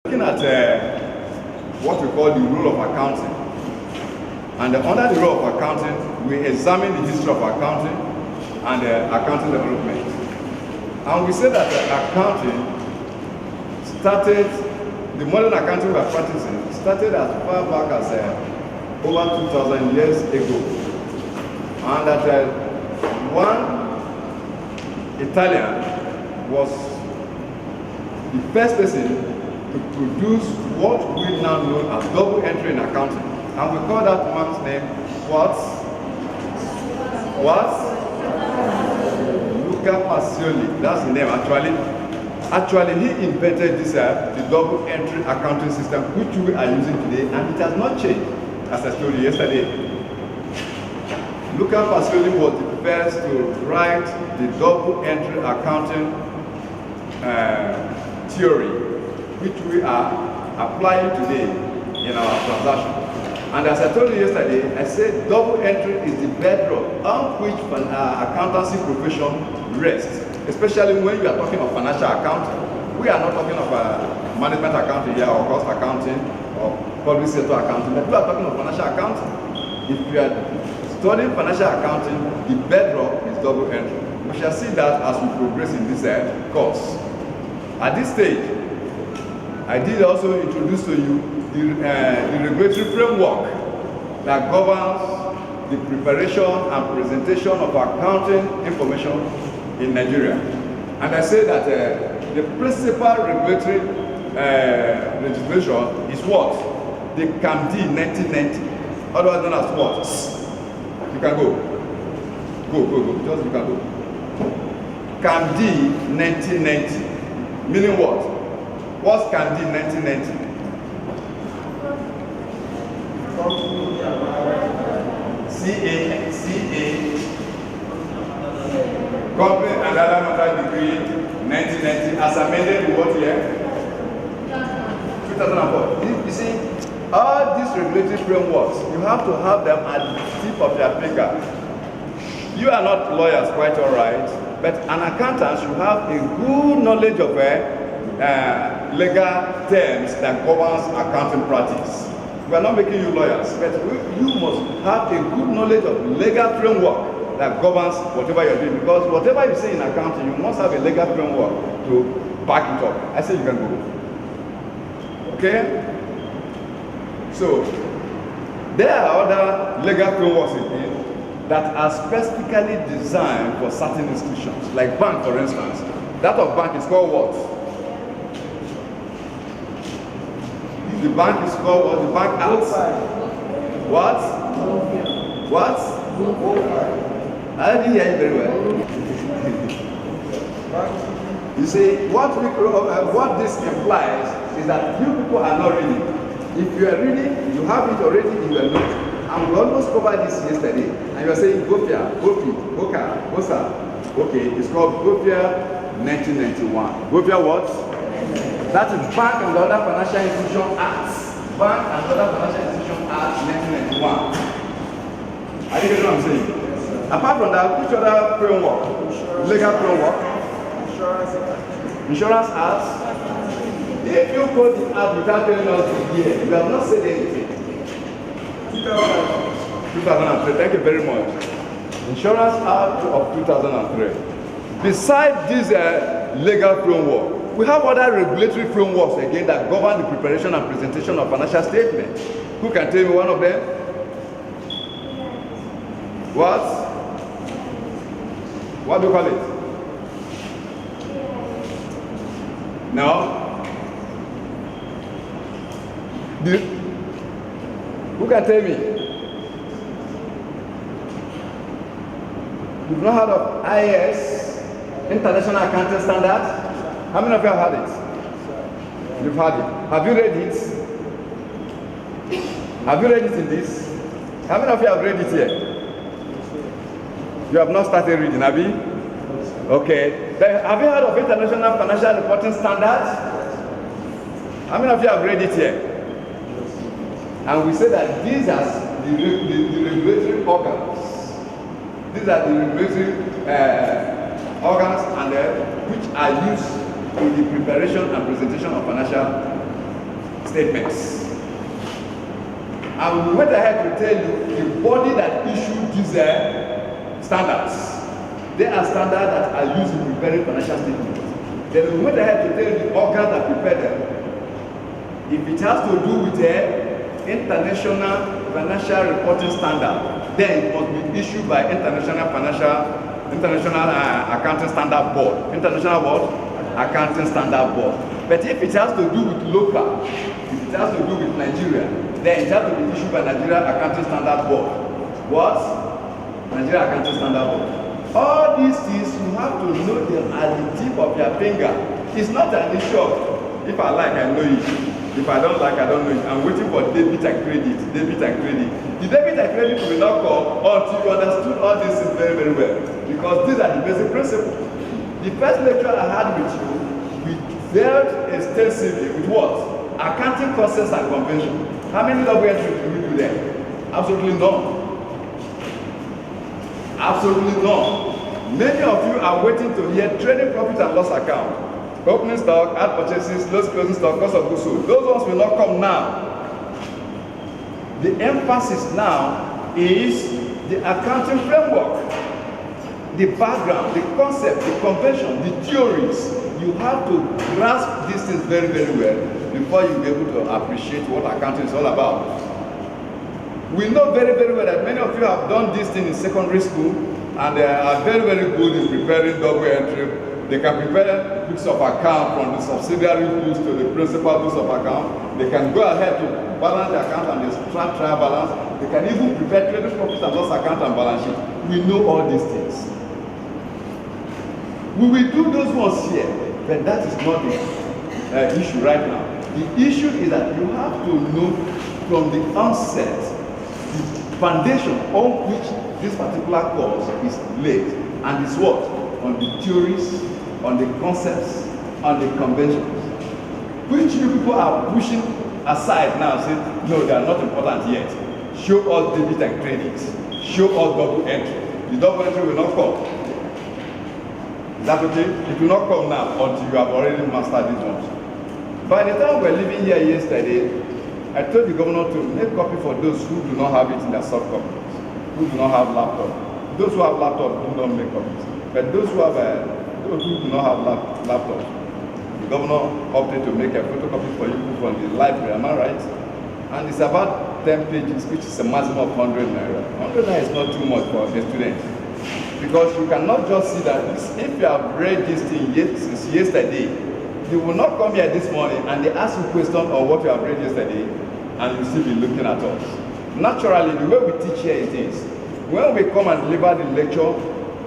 Looking at what we call the rule of accounting. And under the rule of accounting, we examine the history of accounting and accounting development. And we say that accounting started, the modern accounting we are practicing started as far back as over 2,000 years ago. And that one Italian was the first person to produce what we now know as double entry in accounting. And we call that man's name what? Luca Pacioli. That's the name actually. Actually, he invented this the double entry accounting system which we are using today, and it has not changed, as I told you yesterday. Luca Pacioli was the first to write the double entry accounting theory, which we are applying today in our transaction. And as I told you yesterday, I said double entry is the bedrock on which accountancy profession rests, especially when you are talking of financial accounting. We are not talking of management accounting here, or cost accounting, or public sector accounting, but we are talking of financial accounting. If you are studying financial accounting, the bedrock is double entry. We shall see that as we progress in this course. At this stage, I did also introduce to you the regulatory framework that governs the preparation and presentation of accounting information in Nigeria. And I say that the principal regulatory legislation is what? The CAMD 1990, otherwise known as what? You can go. Go. Just you can go. CAMD 1990, meaning what? What's CAMD 1990? CA Company and Other Matter Degree 1990 as amended in what year? 2004. You see, all these regulatory frameworks, you have to have them at the tip of your finger. You are not lawyers, quite all right, but an accountant should have a good knowledge of legal terms that governs accounting practice. We are not making you lawyers, but you must have a good knowledge of legal framework that governs whatever you're doing, because whatever you say in accounting, you must have a legal framework to back it up. I say you can go. Okay? So, there are other legal frameworks that are specifically designed for certain institutions, like bank, for instance. That of bank is called what? The bank is called what? The bank acts. What? What? I didn't hear you very well. You see, what this implies is that you people are not reading. If you are reading, you have it already in your notes. And we almost covered this yesterday. And you are saying Gofia, Gofi, Goka, Gosa. Okay, it's called Gofia 1991. Gofia what? That is Bank and Other Financial Institution Acts. Bank and Other Financial Institution Acts 1991. Are you getting what I'm saying? Apart from that, which other framework? Legal framework? Insurance Acts. If you quote the act without telling us the year, you have not said anything. 2003, thank you very much. Insurance Act of 2003. Besides this legal framework, we have other regulatory frameworks again that govern the preparation and presentation of financial statements. Who can tell me one of them? What do you call it? No? Who can tell me? You've not heard of IAS, International Accounting Standard? How many of you have had it? You've had it. Have you read it? Have you read it in this? How many of you have read it here? You have not started reading, have you? Okay. Then, have you heard of International Financial Reporting Standards? How many of you have read it here? And we say that these are the regulatory organs. These are the regulatory organs and which are used in the preparation and presentation of financial statements. And we went ahead to tell you the body that issued these standards. They are standards that are used in preparing financial statements. Then we went ahead to tell you the organ that prepared them. If it has to do with the international financial reporting standard, then it must be issued by International Accounting Standard Board. International what? Accounting Standard Board. But if it has to do with local, if it has to do with Nigeria, then it has to be issued by Nigeria Accounting Standard Board. What? Nigeria Accounting Standard Board. All these things you have to know them at the tip of your finger. It's not an issue of, if I like, I know it. If I don't like, I don't know it. I'm waiting for debit and credit, debit and credit. The debit and credit will not come until you understood all this things very, very well. Because these are the basic principles. The first lecture I had with you, we dealt extensively with what? Accounting concepts and convention. How many double entries do we do there? Absolutely none. Absolutely none. Many of you are waiting to hear trading profit and loss account. Opening stock, add purchases, close closing stock, cost of goods sold. Those ones will not come now. The emphasis now is the accounting framework, the background, the concept, the convention, the theories. You have to grasp these things very, very well before you be able to appreciate what accounting is all about. We know very, very well that many of you have done this thing in secondary school and they are very, very good in preparing double entry. They can prepare books of account from the subsidiary books to the principal books of account. They can go ahead to balance the account and extract trial balance. They can even prepare trading profit and loss account and balance sheet. We know all these things. We will do those ones here, but that is not the issue right now. The issue is that you have to know from the onset the foundation on which this particular course is laid, and it's what? On the theories, on the concepts, on the conventions, which you people are pushing aside now, saying, no, they are not important yet. Show us debit and credit. Show us double entry. The double entry will not come. Is that okay? It will not come now until you have already mastered these ones. By the time we were leaving here yesterday, I told the governor to make copy for those who do not have it in their soft copies, who do not have laptop. Those who have laptop do not make copies. But those who have those who do not have laptops, the governor opted to make a photocopy for you from the library, am I right? And it's about 10 pages, which is a maximum of 100 naira. 100 naira is not too much for a student. Because you cannot just see that if you have read this thing since yesterday, you will not come here this morning and they ask you questions on what you have read yesterday and you still be looking at us. Naturally, the way we teach here is this. When we come and deliver the lecture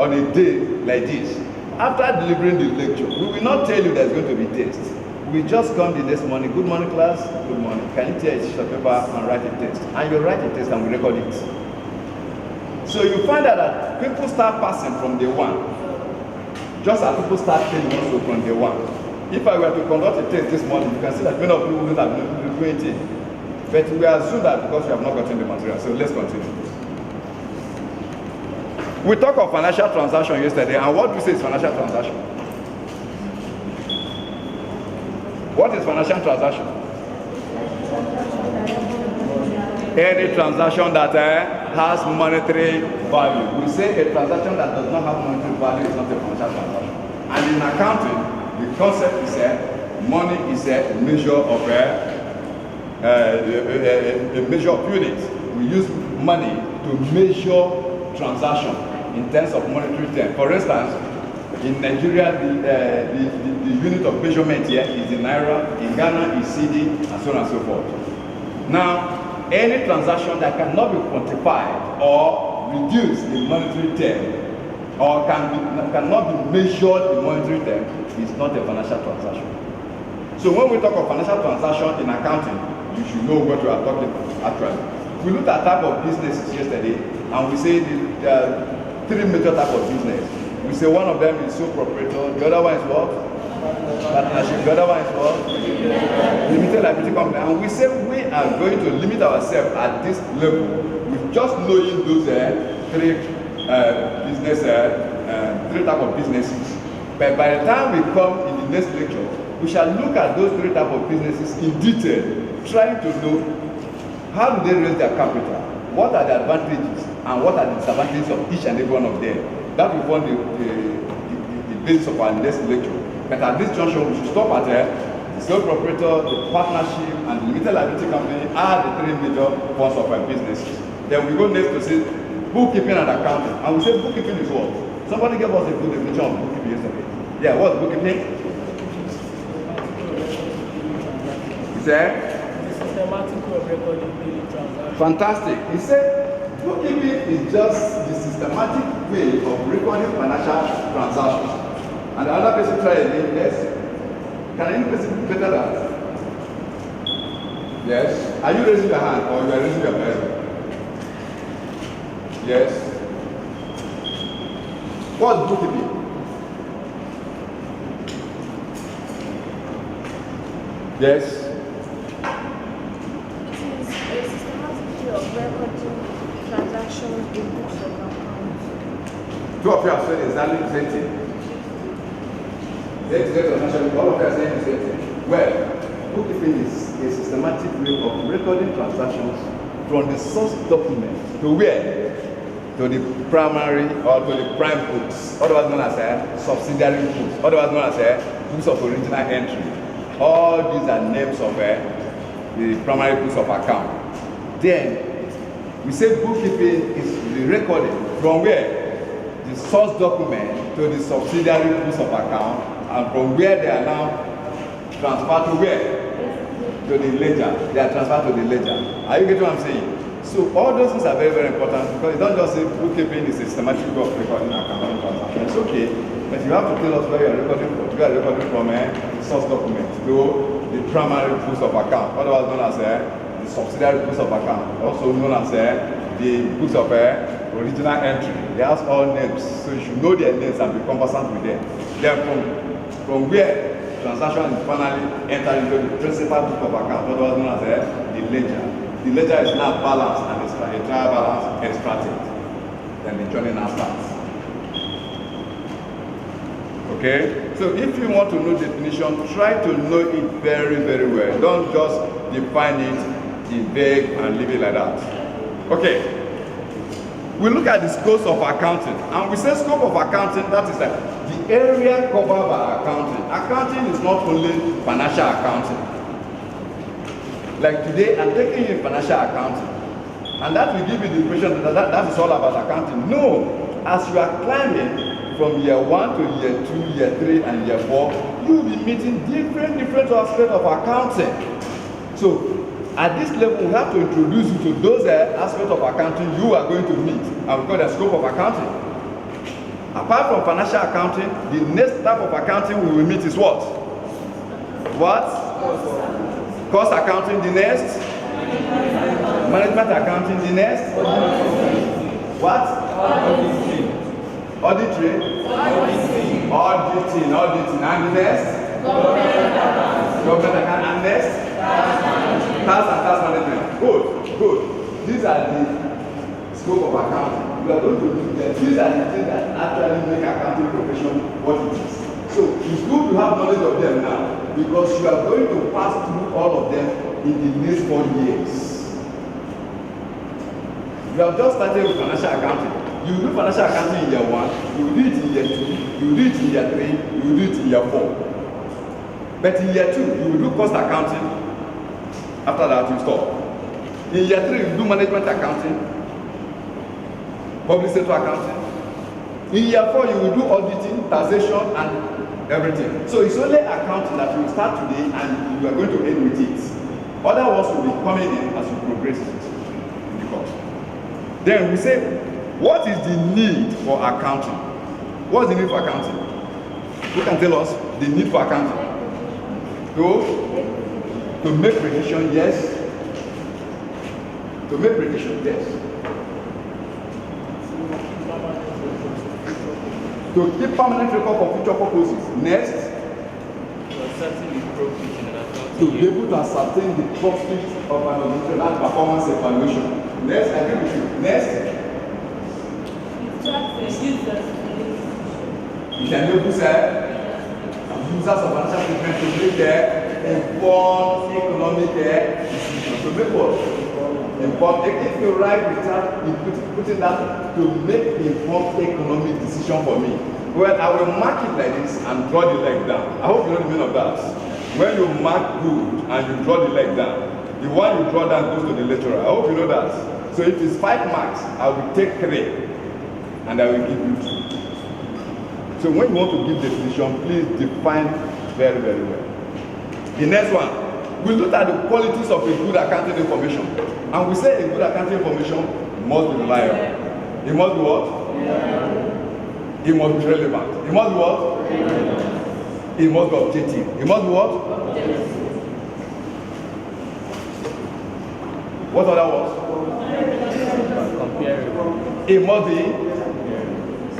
on a day like this, after delivering the lecture, we will not tell you there's going to be test. We just come the next morning, good morning class, good morning. Can you tear a sheet of paper and write a test? And you write a test and we record it. So you find out that people start passing from day one. Just as people start failing also from day one. If I were to conduct a test this morning, you can see that many of you wouldn't have been doing it. But we assume that because you have not gotten the material. So let's continue. We talked of financial transaction yesterday, and what do we say is financial transaction? What is financial transaction? Any transaction that has monetary value. We say a transaction that does not have monetary value is not a financial transaction. And in accounting, the concept is money is a measure of a measure of units. We use money to measure transaction in terms of monetary terms. For instance, in Nigeria, the unit of measurement here is the naira, in Ghana is CD, and so on and so forth. Now, any transaction that cannot be quantified or reduced in monetary term, or cannot be measured in monetary term, is not a financial transaction. So when we talk of financial transaction in accounting, you should know what we are talking about actually. We looked at type of businesses yesterday, and we say there are three major types of business. We say one of them is sole proprietor, the other one is what? Partnership, the other one is what? Limited liability company. And we say we are going to limit ourselves at this level with just knowing those three types of businesses. But by the time we come in the next lecture, we shall look at those three types of businesses in detail, trying to know how do they raise their capital, what are the advantages, and what are the disadvantages of each and every one of them. That will form the basis of our next lecture. But at this junction, we should stop at the sole proprietor, the partnership, and the limited liability company are the three major forms of our businesses. Then we go next to say bookkeeping and accounting. And we say bookkeeping is what? Somebody gave us a good definition of bookkeeping yesterday. Yeah, what's bookkeeping? He said? Systematic way of recording daily transactions. Fantastic. He said bookkeeping is just the systematic way of recording financial transactions. And the other person try again, yes? Can any person better that? Yes? Are you raising your hand or you are raising your hand? Yes? What's bookkeeping? Yes? It is a systematic way of recording transactions in books of accounts. Two of you have said exactly the same thing. All of you are saying the same thing. Well, bookkeeping is a systematic way of recording transactions from the source document to where? To the primary or to the prime books, otherwise known as subsidiary books, otherwise known as books of original entry. All these are names of the primary books of account. Then we say bookkeeping is the recording from where? The source document to the subsidiary books of account, and from where they are now transferred to where? To the ledger. They are transferred to the ledger. Are you getting what I'm saying? So all those things are very, very important, because you don't just say bookkeeping is a systematic way of recording accounting transactions. It's okay, but you have to tell us where you are recording from. You are recording from source document to the primary books of account, otherwise known as the subsidiary books of account, also known as the books of original entry. They have all names, so you should know their names and be conversant with them. Then from where transaction is finally entered into the principal book of account, otherwise known as the ledger. The ledger is now balanced and the entire balance extracted. Then the journey now starts. Okay? So if you want to know definition, try to know it very, very well. Don't just define it in vague and leave it like that. Okay. We look at the scopes of accounting, and we say scope of accounting, that is like the area covered by accounting. Accounting is not only financial accounting. Like today, I'm taking you financial accounting, and that will give you the impression that is all about accounting. No, as you are climbing from year 1 to year 2, year 3, and year 4, you will be meeting different aspects of accounting. So at this level, we have to introduce you to those aspects of accounting you are going to meet, and we call the scope of accounting. Apart from financial accounting, the next type of accounting we will meet is what? Cost accounting, the next? Management accounting, the next? What? Auditing, and the next? Government account, and next? Tax and tax management. Good. These are the scope of accounting. We are going to do that. These are the things that actually make accounting profession what it is. So it's good to have knowledge of them now, because you are going to pass through all of them in the next 4 years. You have just started with financial accounting. You will do financial accounting in year 1, you will do it in year 2, you will do it in year 3, you will do it in year 4. But in year 2, you will do cost accounting. After that, you stop. In year 3, you do management accounting, public sector accounting. In year 4, you will do auditing, taxation, and everything. So it's only accounting that you will start today and you are going to end with it. Other ones will be coming in as you progress in the course. Then we say, what is the need for accounting? What is the need for accounting? Who can tell us the need for accounting? To make prediction, yes. To make prediction, yes. To keep permanent record for future purposes. Next. To be able to ascertain the profit of an organization, that performance evaluation. Next, I agree with you. Next. You can able to say users of financial statement to make their informed economic decision. To make what? Informed. If you write the chart, you put it that to make informed economic decision for me. Well, I will mark it like this and draw the leg down. I hope you know the meaning of that. When you mark good and you draw the leg down, the one you draw down goes to the lecturer. I hope you know that. So if it's 5 marks, I will take 3 and I will give you 2. So when you want to give the decision, please define very, very well. The next one, we look at the qualities of a good accounting information. And we say a good accounting information must be reliable. It must be what? It must be relevant. It must be what? It must be objective. It must be what? What other words? Comparable. It must be.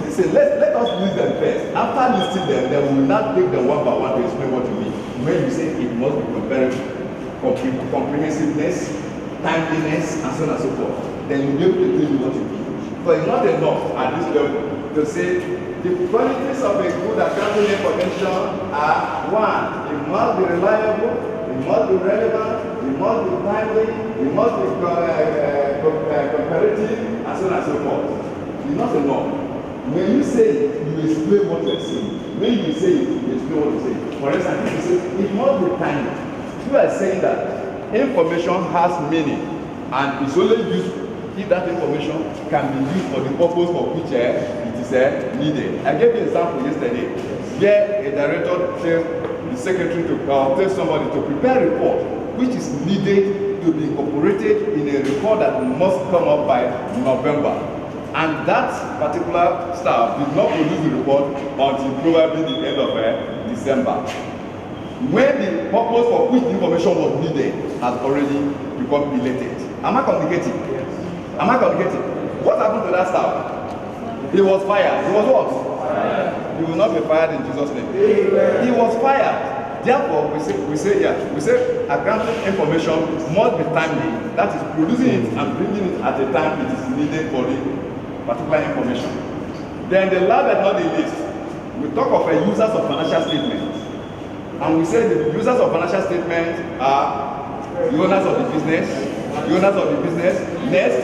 Listen, let us list them first. After listing them, then we will not take them one by one to explain what you mean. When you say it must be comparable, comprehensiveness, timeliness, and so on and so forth, then you'll be able to tell you what you mean. So it's not enough at this level to say the qualities of a good accounting information are 1. It must be reliable, it must be relevant, it must be timely, it must be comparative, and so on and so forth. It's not enough. When you say it, you explain what you're saying. When you say it, you explain what you're saying. For instance, if you say it must be timely, you are saying that information has meaning and it's only useful if that information can be used for the purpose for which it is needed. I gave you an example yesterday where a director tells the secretary to tell somebody to prepare a report which is needed to be incorporated in a report that must come up by November. And that particular staff did not produce the report until probably the end of December. When the purpose for which the information was needed has already become elated. Am I communicating? Yes. Am I communicating? What happened to that staff? He was fired. He was what? Fired. He will not be fired in Jesus' name. Amen. He was fired. Therefore, we say accounting information must be timely. That is producing it and bringing it at a time it is needed for the particular information. Then the last but not the least, we talk of users of financial statements. And we say the users of financial statements are the owners of the business. The owners of the business. Next.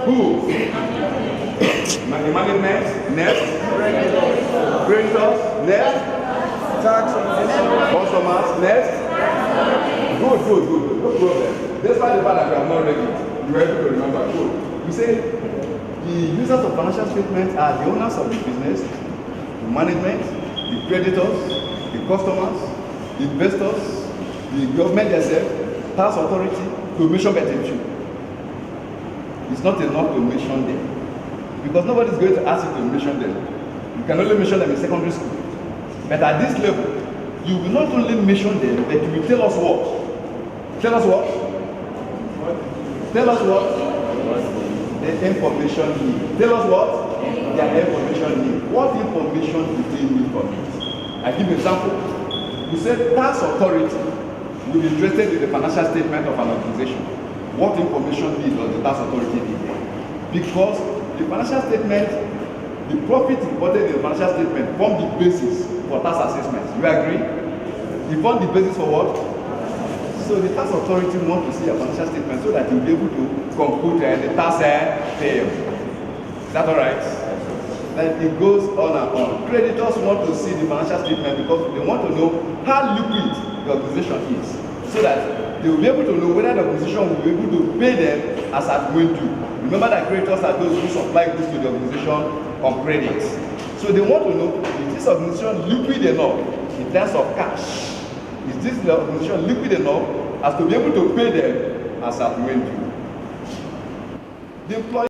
Who? The management. Next. Creditors. Next. Tax. Customers. Next. Good. No problem. Despite the fact that we have not read it, you are able to remember. Good. We say the users of financial statements are the owners of the business, the management, the creditors, the customers, the investors, the government themselves, tax authority, to mention better few. It's not enough to mention them. Because nobody is going to ask you to mention them. You can only mention them in secondary school. But at this level, you will not only mention them, but you will tell us what? Tell us what? Tell us what? The information need. Tell us what? Their information need. What information do they need from it? I give an example. You said tax authority will be interested in the financial statement of an organization. What information need does the tax authority need? Because the financial statement, the profit reported in the financial statement form the basis for tax assessment. You agree? It form the basis for what? So the tax authority wants to see a financial statement so that you'll be able to compute the tax payable. Is that all right? Then it goes on and on. Creditors want to see the financial statement because they want to know how liquid the organization is, so that they will be able to know whether the organization will be able to pay them as at when due. Remember that creditors are those who supply goods to the organization on credit. So they want to know, is this organization liquid enough in terms of cash? Is this organization liquid enough as to be able to pay them as at when due? The employee